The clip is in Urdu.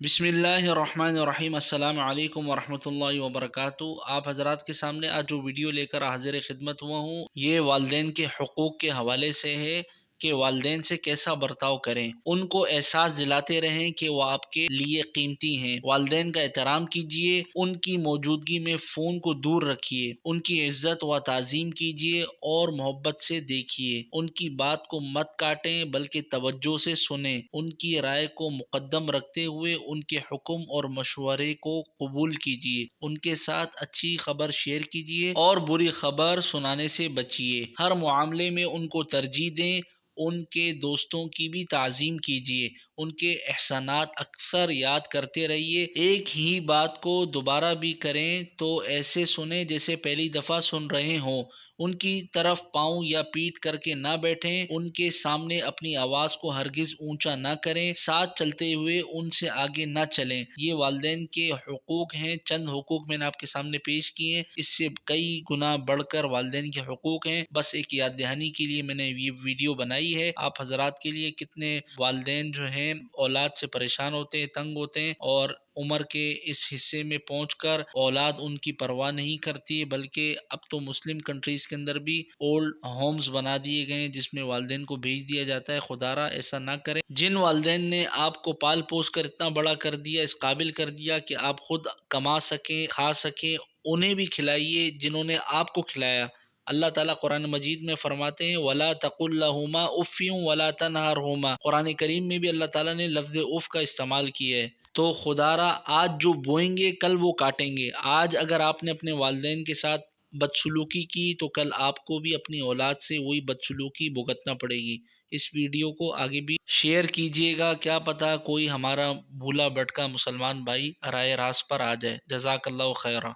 بسم اللہ الرحمن الرحیم، السلام علیکم ورحمۃ اللہ وبرکاتہ۔ آپ حضرات کے سامنے آج جو ویڈیو لے کر حاضر خدمت ہوا ہوں، یہ والدین کے حقوق کے حوالے سے ہے کہ والدین سے کیسا برتاؤ کریں، ان کو احساس دلاتے رہیں کہ وہ آپ کے لیے قیمتی ہیں۔ والدین کا احترام کیجیے، ان کی موجودگی میں فون کو دور رکھیے، ان کی عزت و تعظیم کیجیے اور محبت سے دیکھیے۔ ان کی بات کو مت کاٹیں بلکہ توجہ سے سنیں، ان کی رائے کو مقدم رکھتے ہوئے ان کے حکم اور مشورے کو قبول کیجیے۔ ان کے ساتھ اچھی خبر شیئر کیجیے اور بری خبر سنانے سے بچیے۔ ہر معاملے میں ان کو ترجیح دیں۔ ان کے دوستوں کی بھی تعظیم کیجیے، ان کے احسانات اکثر یاد کرتے رہیے۔ ایک ہی بات کو دوبارہ بھی کریں تو ایسے سنیں جیسے پہلی دفعہ سن رہے ہوں۔ ان کی طرف پاؤں یا پیٹ کر کے نہ بیٹھیں، ان کے سامنے اپنی آواز کو ہرگز اونچا نہ کریں، ساتھ چلتے ہوئے ان سے آگے نہ چلیں۔ یہ والدین کے حقوق ہیں، چند حقوق میں نے آپ کے سامنے پیش کیے ہیں، اس سے کئی گنا بڑھ کر والدین کے حقوق ہیں۔ بس ایک یاد دہانی کے لیے میں نے یہ ویڈیو بنائی ہے، آپ حضرات کے لیے۔ کتنے والدین جو ہیں اولاد سے پریشان ہوتے ہیں، تنگ ہوتے ہیں، اور عمر کے اس حصے میں پہنچ کر اولاد ان کی پرواہ نہیں کرتی، بلکہ اب تو مسلم کنٹریز کے اندر بھی اولڈ ہومز بنا دیے گئے ہیں جس میں والدین کو بھیج دیا جاتا ہے۔ خدا را ایسا نہ کریں۔ جن والدین نے آپ کو پال پوس کر اتنا بڑا کر دیا، اس قابل کر دیا کہ آپ خود کما سکیں، کھا سکیں، انہیں بھی کھلائیے جنہوں نے آپ کو کھلایا۔ اللہ تعالیٰ قرآن مجید میں فرماتے ہیں وَلَا تَقُل لَّهُمَا اُفٍّ وَلَا تَنْهَرْهُمَا۔ قرآن کریم میں بھی اللہ تعالیٰ نے لفظ اف کا استعمال کیا ہے۔ تو خدا را آج جو بوئیں گے کل وہ کاٹیں گے۔ آج اگر آپ نے اپنے والدین کے ساتھ بدسلوکی کی تو کل آپ کو بھی اپنی اولاد سے وہی بدسلوکی بھگتنا پڑے گی۔ اس ویڈیو کو آگے بھی شیئر کیجیے گا، کیا پتہ کوئی ہمارا بھولا بھٹکا مسلمان بھائی رائے راست پر آ جائے۔ جزاک اللہ خیرہ۔